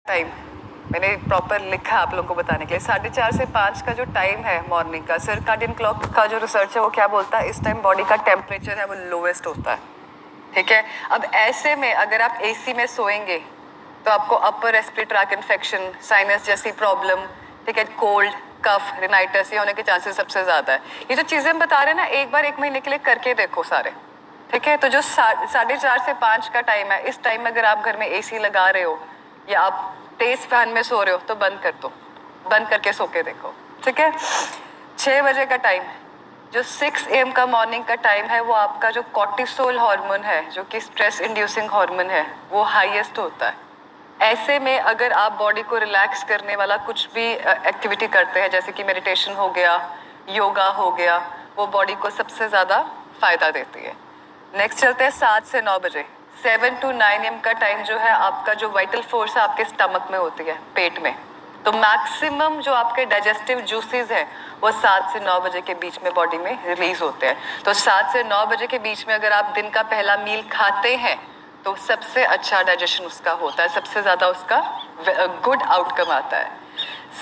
Time मैंने proper लिखा आप लोगों को बताने के लिए। 4:30 से 5 का जो टाइम है मॉर्निंग का, सर्काडियन क्लॉक का जो रिसर्च है वो क्या बोलता है, इस टाइम बॉडी का टेम्परेचर है वो लोवेस्ट होता है। ठीक है, अब ऐसे में अगर आप एसी में सोएंगे तो आपको upper respiratory tract infection, sinus जैसी प्रॉब्लम, ठीक है, कोल्ड, कफ, रिनाइटिस, ये होने के चांसेस सबसे ज्यादा है। ये जो चीजें हम बता रहे हैं ना, एक बार 1 महीने के लिए करके देखो सारे। ठीक है, तो जो 4:30 से 5 का टाइम है, इस टाइम में अगर आप घर में एसी लगा रहे हो या आप तेज फैन में सो रहे हो तो बंद कर दो, बंद करके सो के देखो। ठीक है, 6 बजे का टाइम, जो 6 AM का मॉर्निंग का टाइम है, वो आपका जो कॉर्टिसोल हार्मोन है, जो कि स्ट्रेस इंड्यूसिंग हार्मोन है, वो हाईएस्ट होता है। ऐसे में अगर आप बॉडी को रिलैक्स करने वाला कुछ भी एक्टिविटी करते हैं, जैसे कि मेडिटेशन हो गया, योगा हो गया, वो बॉडी को सबसे ज़्यादा फायदा देती है। नेक्स्ट चलते हैं 7 से 9 बजे। 7 to 9 AM का टाइम जो है आपका जो वाइटल फोर्स है आपके स्टमक में होती है, पेट में। तो मैक्सिमम जो आपके डाइजेस्टिव जूसेस हैं वो 7 से 9 बजे के बीच में बॉडी में रिलीज होते हैं। तो 7 से 9 बजे के बीच में अगर आप दिन का पहला मील खाते हैं तो सबसे अच्छा डाइजेशन उसका होता है, सबसे ज़्यादा उसका गुड आउटकम आता है।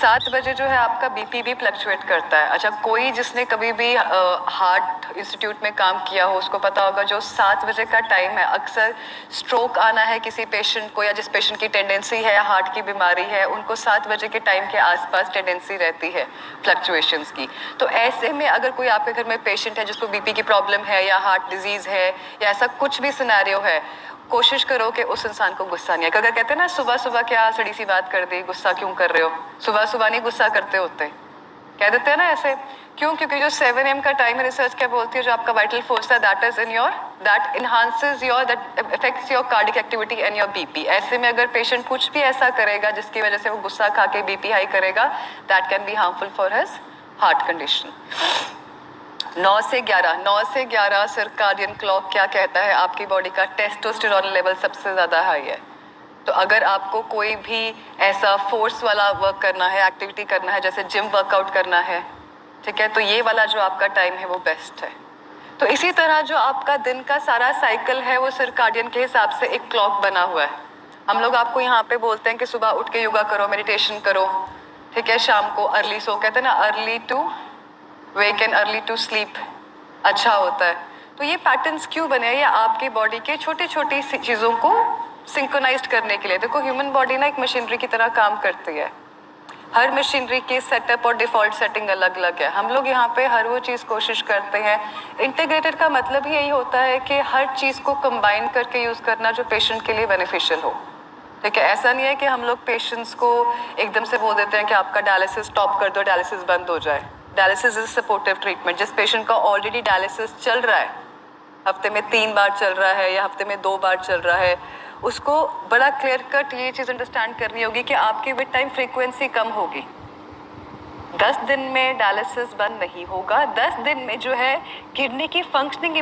7 बजे जो है आपका बीपी भी फ्लक्चुएट करता है। अच्छा, कोई जिसने कभी भी हार्ट इंस्टीट्यूट में काम किया हो उसको पता होगा, जो 7 बजे का टाइम है, अक्सर स्ट्रोक आना है किसी पेशेंट को, या जिस पेशेंट की टेंडेंसी है हार्ट की बीमारी है, उनको 7 बजे के टाइम के आसपास टेंडेंसी रहती है फ्लक्चुएशंस की। तो ऐसे में अगर कोई आपके घर में पेशेंट है जिसको बीपी की प्रॉब्लम है या हार्ट डिजीज है या ऐसा कुछ भी सिनेरियो है, कोशिश करो कि उस इंसान को गुस्सा नहीं है। अगर कहते हैं ना सुबह सुबह क्या सड़ी सी बात कर दी, गुस्सा क्यों कर रहे हो, सुबह सुबह नहीं गुस्सा करते होते, कह देते हैं ना ऐसे, क्यों? क्योंकि जो 7 AM का टाइम है, रिसर्च क्या बोलती है, जो आपका वाइटल फोर्स है that is in your, that enhances your, that affects your cardiac activity and your BP. ऐसे में अगर पेशेंट कुछ भी ऐसा करेगा जिसकी वजह से वो गुस्सा खा के बीपी हाई करेगा, that can be harmful for his heart condition. 9 से 11 सर्काडियन क्लॉक क्या कहता है, आपकी बॉडी का टेस्टोस्टेरोन लेवल सबसे ज़्यादा हाई है। तो अगर आपको कोई भी ऐसा फोर्स वाला वर्क करना है, एक्टिविटी करना है, जैसे जिम वर्कआउट करना है, ठीक है, तो ये वाला जो आपका टाइम है वो बेस्ट है। तो इसी तरह जो आपका दिन का सारा साइकिल है वो सर्काडियन के हिसाब से एक क्लॉक बना हुआ है। हम लोग आपको यहाँ पे बोलते हैं कि सुबह उठ के योगा करो, मेडिटेशन करो, ठीक है, शाम को अर्ली सो, कहते हैं ना early to wake and early to sleep अच्छा होता है। तो ये पैटर्न्स क्यों बने हैं? ये आपकी बॉडी के छोटी छोटी चीज़ों को सिंक्रोनाइज्ड करने के लिए। देखो, ह्यूमन बॉडी ना एक मशीनरी की तरह काम करती है। हर मशीनरी की सेटअप और डिफॉल्ट सेटिंग अलग अलग है। हम लोग यहाँ पे हर वो चीज़ कोशिश करते हैं। इंटीग्रेटेड का मतलब ही यही होता है कि हर चीज़ को कंबाइन करके यूज़ करना जो पेशेंट के लिए बेनिफिशियल हो। ठीक है, ऐसा नहीं है कि हम लोग पेशेंट्स को एकदम से बोल देते हैं कि आपका डायलिसिस स्टॉप कर दो, डायलिसिस बंद हो जाए। Dialysis is supportive treatment. जिस पेशेंट का ऑलरेडी डायलिसिस चल रहा है, हफ्ते में 3 बार चल रहा है या हफ्ते में 2 बार चल रहा है, उसको बड़ा क्लियर कट ये चीज़ अंडरस्टैंड करनी होगी कि आपकी विद टाइम फ्रीक्वेंसी कम होगी। 10 दिन में डायलिसिस बंद नहीं होगा, 10 दिन में जो है किडनी की फंक्शनिंग